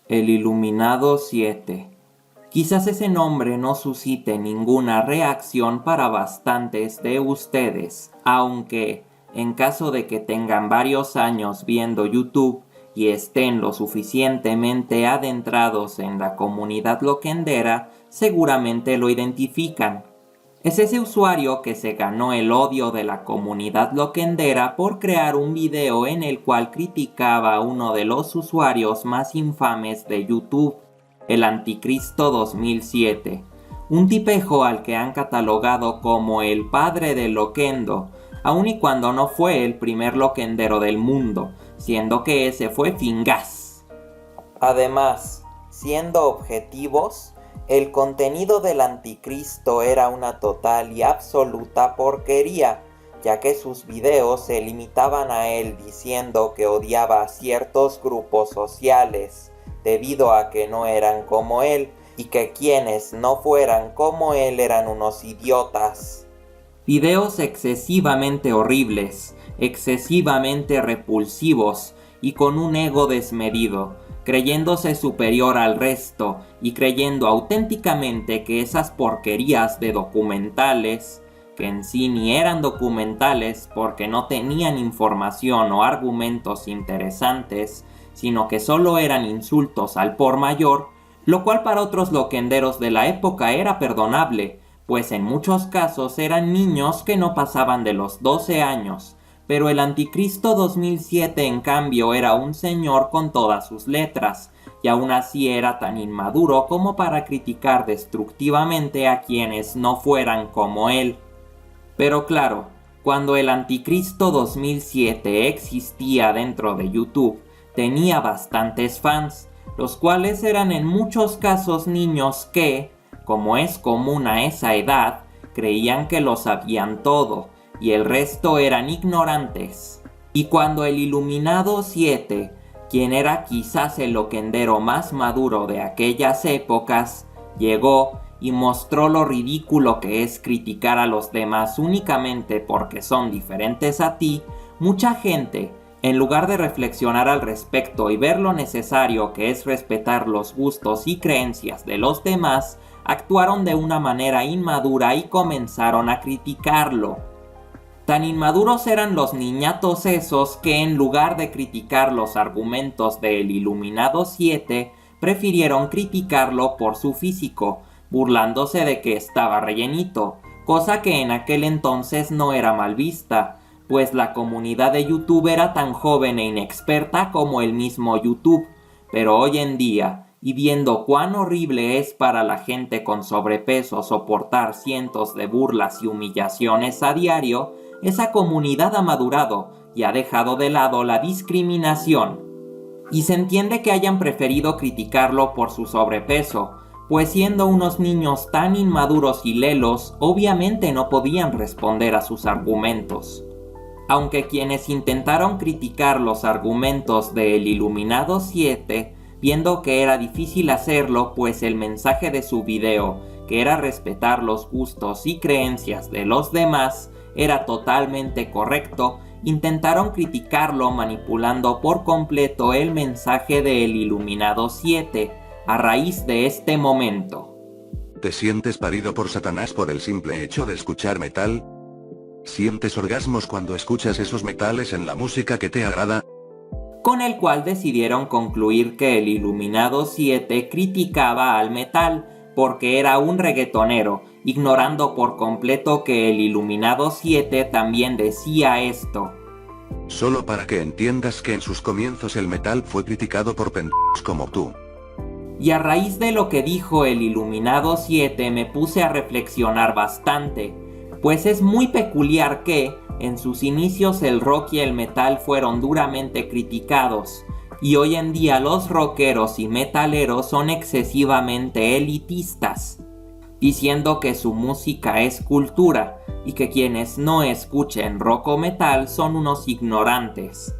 El Iluminado 7. Quizás ese nombre no suscite ninguna reacción para bastantes de ustedes, aunque, en caso de que tengan varios años viendo YouTube y estén lo suficientemente adentrados en la comunidad loquendera, seguramente lo identifican. Es ese usuario que se ganó el odio de la comunidad loquendera por crear un video en el cual criticaba a uno de los usuarios más infames de YouTube, el Anticristo 2007, un tipejo al que han catalogado como el padre del loquendo, aun y cuando no fue el primer loquendero del mundo, siendo que ese fue Fingaz. Además, siendo objetivos, el contenido del Anticristo era una total y absoluta porquería, ya que sus videos se limitaban a él diciendo que odiaba a ciertos grupos sociales, debido a que no eran como él, y que quienes no fueran como él eran unos idiotas. Videos excesivamente horribles, excesivamente repulsivos, y con un ego desmedido, creyéndose superior al resto y creyendo auténticamente que esas porquerías de documentales, que en sí ni eran documentales porque no tenían información o argumentos interesantes, sino que solo eran insultos al por mayor, lo cual para otros loquenderos de la época era perdonable, pues en muchos casos eran niños que no pasaban de los 12 años, pero el Anticristo 2007 en cambio era un señor con todas sus letras, y aún así era tan inmaduro como para criticar destructivamente a quienes no fueran como él. Pero claro, cuando el Anticristo 2007 existía dentro de YouTube, tenía bastantes fans, los cuales eran en muchos casos niños que, como es común a esa edad, creían que lo sabían todo, y el resto eran ignorantes. Y cuando el Iluminado 7, quien era quizás el loquendero más maduro de aquellas épocas, llegó y mostró lo ridículo que es criticar a los demás únicamente porque son diferentes a ti, mucha gente, en lugar de reflexionar al respecto y ver lo necesario que es respetar los gustos y creencias de los demás, actuaron de una manera inmadura y comenzaron a criticarlo. Tan inmaduros eran los niñatos esos que en lugar de criticar los argumentos del Iluminado 7, prefirieron criticarlo por su físico, burlándose de que estaba rellenito, cosa que en aquel entonces no era mal vista, pues la comunidad de YouTube era tan joven e inexperta como el mismo YouTube, pero hoy en día, y viendo cuán horrible es para la gente con sobrepeso soportar cientos de burlas y humillaciones a diario, esa comunidad ha madurado y ha dejado de lado la discriminación. Y se entiende que hayan preferido criticarlo por su sobrepeso, pues siendo unos niños tan inmaduros y lelos, obviamente no podían responder a sus argumentos. Aunque quienes intentaron criticar los argumentos del Iluminado 7, viendo que era difícil hacerlo, pues el mensaje de su video, que era respetar los gustos y creencias de los demás, era totalmente correcto, intentaron criticarlo manipulando por completo el mensaje del Iluminado 7, a raíz de este momento. ¿Te sientes parido por Satanás por el simple hecho de escuchar metal? ¿Sientes orgasmos cuando escuchas esos metales en la música que te agrada? Con el cual decidieron concluir que el Iluminado 7 criticaba al metal porque era un reggaetonero, ignorando por completo que el Iluminado 7 también decía esto. Solo para que entiendas que en sus comienzos el metal fue criticado por pendejos como tú. Y a raíz de lo que dijo el Iluminado 7 me puse a reflexionar bastante, pues es muy peculiar que, en sus inicios el rock y el metal fueron duramente criticados, y hoy en día los rockeros y metaleros son excesivamente elitistas, diciendo que su música es cultura, y que quienes no escuchen rock o metal son unos ignorantes.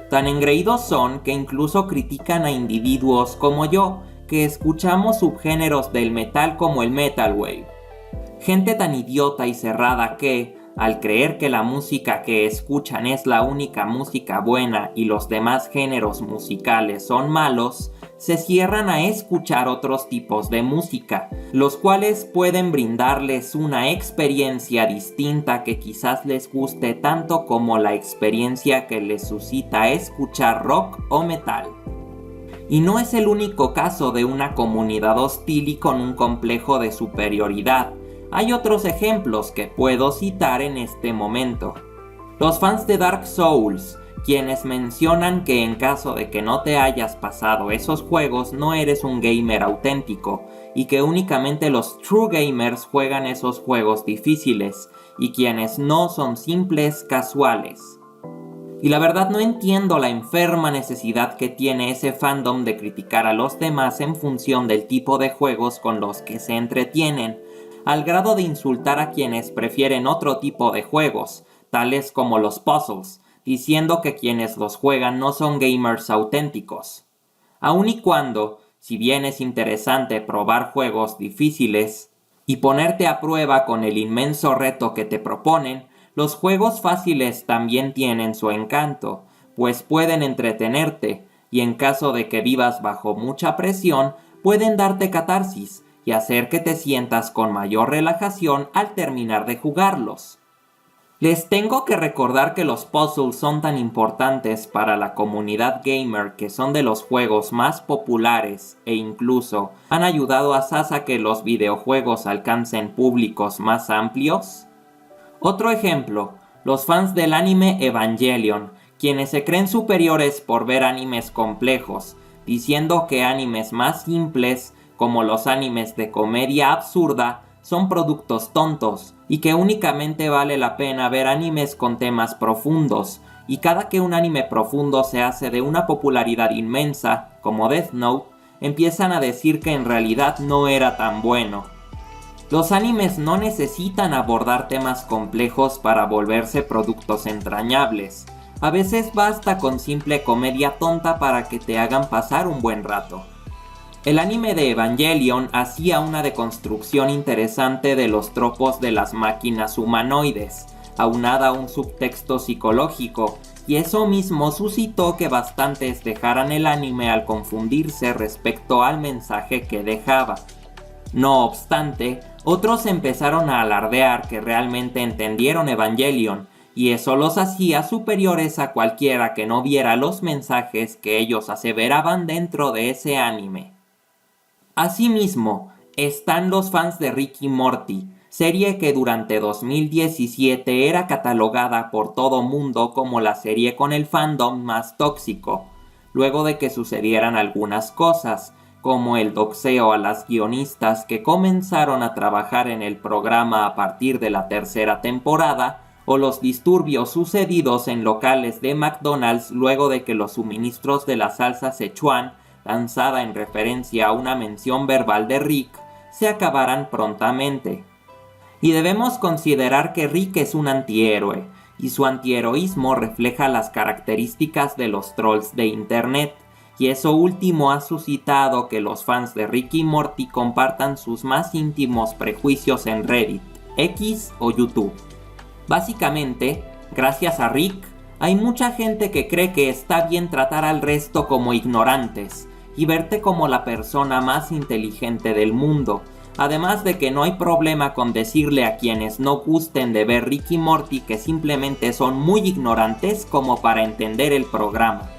Tan engreídos son que incluso critican a individuos como yo, que escuchamos subgéneros del metal como el metal wave. Gente tan idiota y cerrada que, al creer que la música que escuchan es la única música buena y los demás géneros musicales son malos, se cierran a escuchar otros tipos de música, los cuales pueden brindarles una experiencia distinta que quizás les guste tanto como la experiencia que les suscita escuchar rock o metal. Y no es el único caso de una comunidad hostil y con un complejo de superioridad. Hay otros ejemplos que puedo citar en este momento. Los fans de Dark Souls, quienes mencionan que en caso de que no te hayas pasado esos juegos no eres un gamer auténtico y que únicamente los true gamers juegan esos juegos difíciles y quienes no son simples casuales. Y la verdad no entiendo la enferma necesidad que tiene ese fandom de criticar a los demás en función del tipo de juegos con los que se entretienen, al grado de insultar a quienes prefieren otro tipo de juegos, tales como los puzzles, diciendo que quienes los juegan no son gamers auténticos. Aun y cuando, si bien es interesante probar juegos difíciles y ponerte a prueba con el inmenso reto que te proponen, los juegos fáciles también tienen su encanto, pues pueden entretenerte y en caso de que vivas bajo mucha presión, pueden darte catarsis y hacer que te sientas con mayor relajación al terminar de jugarlos. Les tengo que recordar que los puzzles son tan importantes para la comunidad gamer que son de los juegos más populares e incluso han ayudado a que los videojuegos alcancen públicos más amplios. Otro ejemplo, los fans del anime Evangelion, quienes se creen superiores por ver animes complejos, diciendo que animes más simples, como los animes de comedia absurda, son productos tontos y que únicamente vale la pena ver animes con temas profundos, y cada que un anime profundo se hace de una popularidad inmensa, como Death Note, empiezan a decir que en realidad no era tan bueno. Los animes no necesitan abordar temas complejos para volverse productos entrañables. A veces basta con simple comedia tonta para que te hagan pasar un buen rato. El anime de Evangelion hacía una deconstrucción interesante de los tropos de las máquinas humanoides, aunada a un subtexto psicológico, y eso mismo suscitó que bastantes dejaran el anime al confundirse respecto al mensaje que dejaba. No obstante, otros empezaron a alardear que realmente entendieron Evangelion, y eso los hacía superiores a cualquiera que no viera los mensajes que ellos aseveraban dentro de ese anime. Asimismo, están los fans de Rick y Morty, serie que durante 2017 era catalogada por todo mundo como la serie con el fandom más tóxico, luego de que sucedieran algunas cosas, como el doxeo a las guionistas que comenzaron a trabajar en el programa a partir de la tercera temporada, o los disturbios sucedidos en locales de McDonald's luego de que los suministros de la salsa Szechuan, lanzada en referencia a una mención verbal de Rick, se acabaran prontamente. Y debemos considerar que Rick es un antihéroe, y su antiheroísmo refleja las características de los trolls de internet, y eso último ha suscitado que los fans de Rick y Morty compartan sus más íntimos prejuicios en Reddit, X o YouTube. Básicamente, gracias a Rick, hay mucha gente que cree que está bien tratar al resto como ignorantes y verte como la persona más inteligente del mundo, además de que no hay problema con decirle a quienes no gusten de ver Rick y Morty que simplemente son muy ignorantes como para entender el programa.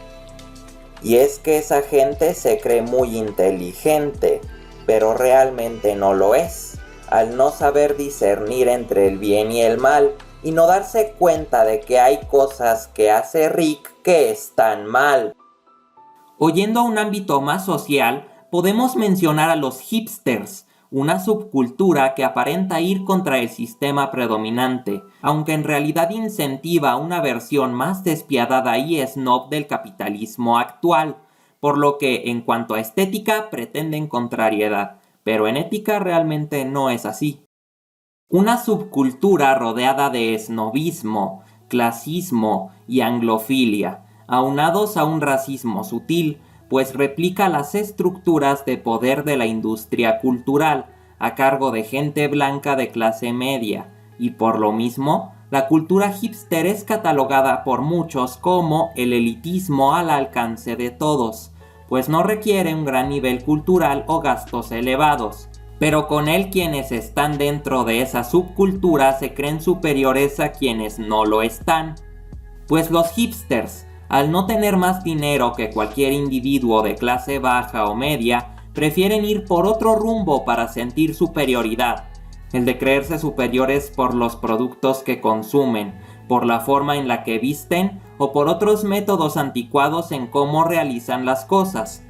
Y es que esa gente se cree muy inteligente, pero realmente no lo es, al no saber discernir entre el bien y el mal, y no darse cuenta de que hay cosas que hace Rick que están mal. Oyendo a un ámbito más social, podemos mencionar a los hipsters, una subcultura que aparenta ir contra el sistema predominante, aunque en realidad incentiva una versión más despiadada y snob del capitalismo actual, por lo que en cuanto a estética pretenden contrariedad, pero en ética realmente no es así. Una subcultura rodeada de snobismo, clasismo y anglofilia, aunados a un racismo sutil, pues replica las estructuras de poder de la industria cultural, a cargo de gente blanca de clase media, y por lo mismo, la cultura hipster es catalogada por muchos como el elitismo al alcance de todos, pues no requiere un gran nivel cultural o gastos elevados. Pero con él quienes están dentro de esa subcultura se creen superiores a quienes no lo están. Pues los hipsters, al no tener más dinero que cualquier individuo de clase baja o media, prefieren ir por otro rumbo para sentir superioridad, el de creerse superiores por los productos que consumen, por la forma en la que visten o por otros métodos anticuados en cómo realizan las cosas.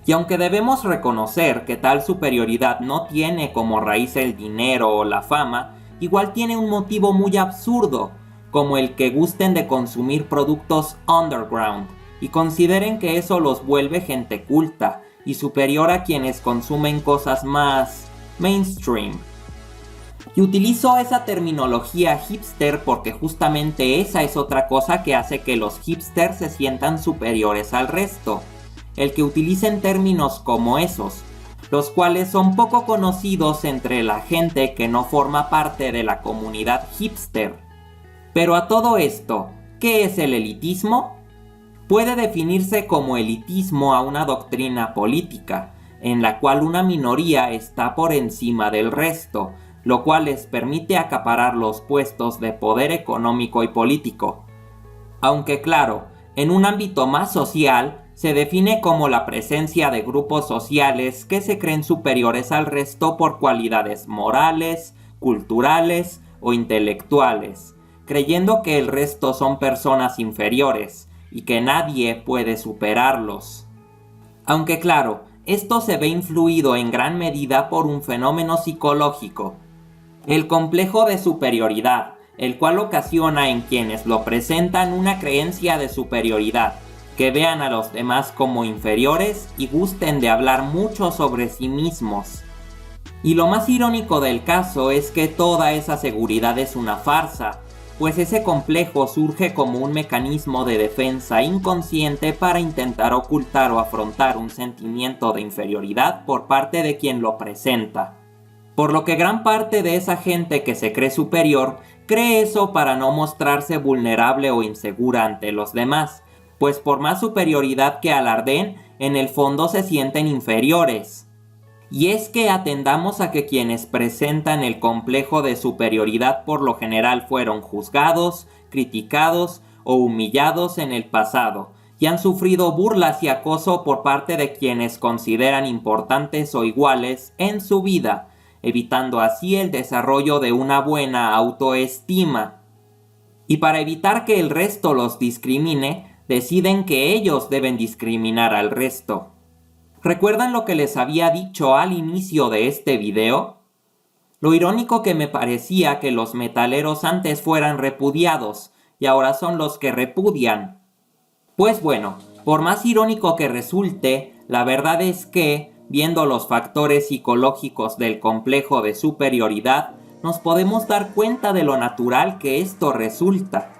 Y aunque debemos reconocer que tal superioridad no tiene como raíz el dinero o la fama, igual tiene un motivo muy absurdo, como el que gusten de consumir productos underground y consideren que eso los vuelve gente culta y superior a quienes consumen cosas más mainstream. Y utilizo esa terminología hipster porque justamente esa es otra cosa que hace que los hipsters se sientan superiores al resto, el que utilicen términos como esos, los cuales son poco conocidos entre la gente que no forma parte de la comunidad hipster. Pero a todo esto, ¿qué es el elitismo? Puede definirse como elitismo a una doctrina política, en la cual una minoría está por encima del resto, lo cual les permite acaparar los puestos de poder económico y político. Aunque claro, en un ámbito más social, se define como la presencia de grupos sociales que se creen superiores al resto por cualidades morales, culturales o intelectuales, creyendo que el resto son personas inferiores y que nadie puede superarlos. Aunque claro, esto se ve influido en gran medida por un fenómeno psicológico, el complejo de superioridad, el cual ocasiona en quienes lo presentan una creencia de superioridad, que vean a los demás como inferiores y gusten de hablar mucho sobre sí mismos. Y lo más irónico del caso es que toda esa seguridad es una farsa, pues ese complejo surge como un mecanismo de defensa inconsciente para intentar ocultar o afrontar un sentimiento de inferioridad por parte de quien lo presenta. Por lo que gran parte de esa gente que se cree superior cree eso para no mostrarse vulnerable o insegura ante los demás, pues por más superioridad que alardeen, en el fondo se sienten inferiores. Y es que atendamos a que quienes presentan el complejo de superioridad por lo general fueron juzgados, criticados o humillados en el pasado, y han sufrido burlas y acoso por parte de quienes consideran importantes o iguales en su vida, evitando así el desarrollo de una buena autoestima. Y para evitar que el resto los discrimine, deciden que ellos deben discriminar al resto. ¿Recuerdan lo que les había dicho al inicio de este video? Lo irónico que me parecía que los metaleros antes fueran repudiados y ahora son los que repudian. Pues bueno, por más irónico que resulte, la verdad es que, viendo los factores psicológicos del complejo de superioridad, nos podemos dar cuenta de lo natural que esto resulta.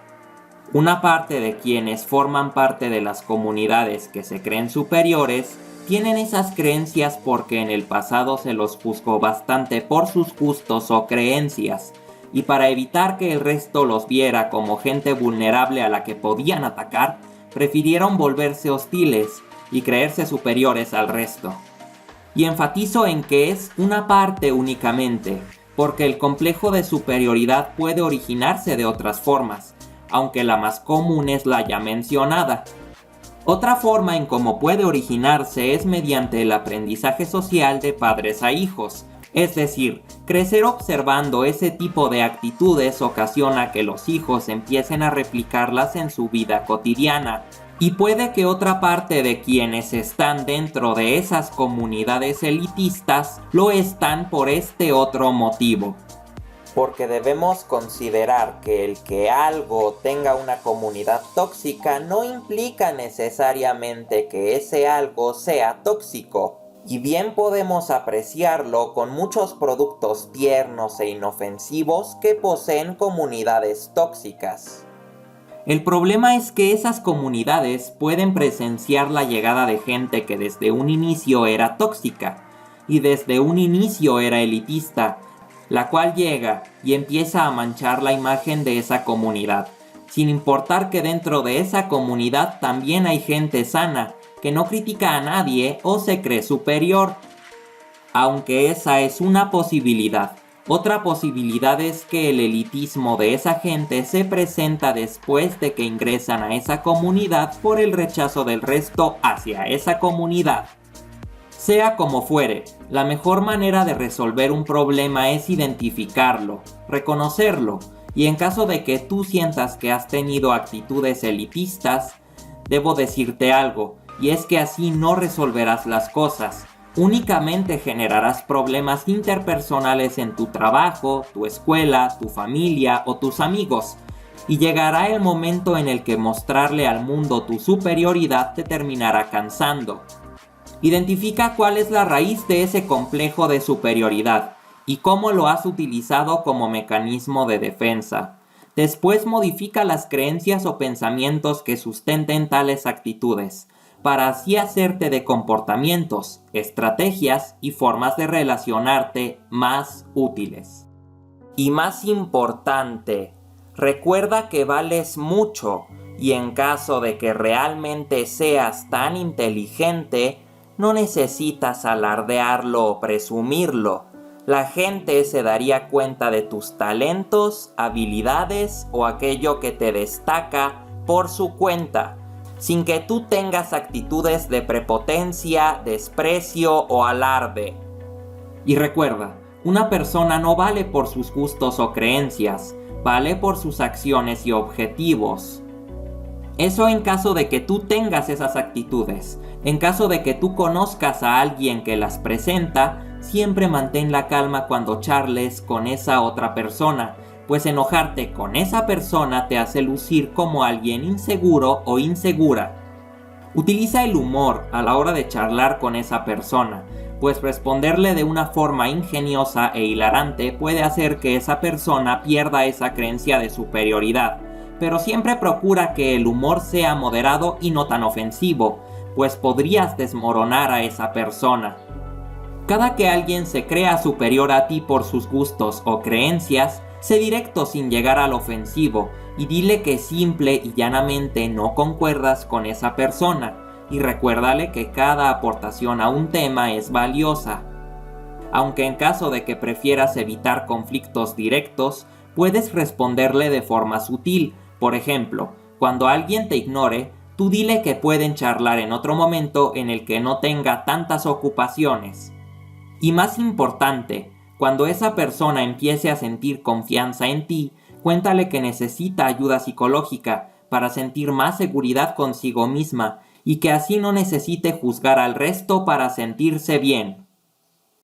Una parte de quienes forman parte de las comunidades que se creen superiores tienen esas creencias porque en el pasado se los juzgó bastante por sus gustos o creencias, y para evitar que el resto los viera como gente vulnerable a la que podían atacar, prefirieron volverse hostiles y creerse superiores al resto. Y enfatizo en que es una parte únicamente, porque el complejo de superioridad puede originarse de otras formas, aunque la más común es la ya mencionada. Otra forma en cómo puede originarse es mediante el aprendizaje social de padres a hijos, es decir, crecer observando ese tipo de actitudes ocasiona que los hijos empiecen a replicarlas en su vida cotidiana, y puede que otra parte de quienes están dentro de esas comunidades elitistas lo están por este otro motivo. Porque debemos considerar que el que algo tenga una comunidad tóxica no implica necesariamente que ese algo sea tóxico, y bien podemos apreciarlo con muchos productos tiernos e inofensivos que poseen comunidades tóxicas. El problema es que esas comunidades pueden presenciar la llegada de gente que desde un inicio era tóxica, y desde un inicio era elitista, la cual llega y empieza a manchar la imagen de esa comunidad, sin importar que dentro de esa comunidad también hay gente sana, que no critica a nadie o se cree superior. Aunque esa es una posibilidad. Otra posibilidad es que el elitismo de esa gente se presenta después de que ingresan a esa comunidad por el rechazo del resto hacia esa comunidad. Sea como fuere, la mejor manera de resolver un problema es identificarlo, reconocerlo, y en caso de que tú sientas que has tenido actitudes elitistas, debo decirte algo, y es que así no resolverás las cosas. Únicamente generarás problemas interpersonales en tu trabajo, tu escuela, tu familia o tus amigos, y llegará el momento en el que mostrarle al mundo tu superioridad te terminará cansando. Identifica cuál es la raíz de ese complejo de superioridad y cómo lo has utilizado como mecanismo de defensa. Después modifica las creencias o pensamientos que sustenten tales actitudes, para así hacerte de comportamientos, estrategias y formas de relacionarte más útiles. Y más importante, recuerda que vales mucho y en caso de que realmente seas tan inteligente, no necesitas alardearlo o presumirlo. La gente se daría cuenta de tus talentos, habilidades o aquello que te destaca por su cuenta, sin que tú tengas actitudes de prepotencia, desprecio o alarde. Y recuerda, una persona no vale por sus gustos o creencias, vale por sus acciones y objetivos. Eso en caso de que tú tengas esas actitudes. En caso de que tú conozcas a alguien que las presenta, siempre mantén la calma cuando charles con esa otra persona, pues enojarte con esa persona te hace lucir como alguien inseguro o insegura. Utiliza el humor a la hora de charlar con esa persona, pues responderle de una forma ingeniosa e hilarante puede hacer que esa persona pierda esa creencia de superioridad, pero siempre procura que el humor sea moderado y no tan ofensivo, pues podrías desmoronar a esa persona. Cada que alguien se crea superior a ti por sus gustos o creencias, sé directo sin llegar al ofensivo y dile que simple y llanamente no concuerdas con esa persona, y recuérdale que cada aportación a un tema es valiosa. Aunque en caso de que prefieras evitar conflictos directos, puedes responderle de forma sutil. Por ejemplo, cuando alguien te ignore, tú dile que pueden charlar en otro momento en el que no tenga tantas ocupaciones. Y más importante, cuando esa persona empiece a sentir confianza en ti, cuéntale que necesita ayuda psicológica para sentir más seguridad consigo misma y que así no necesite juzgar al resto para sentirse bien.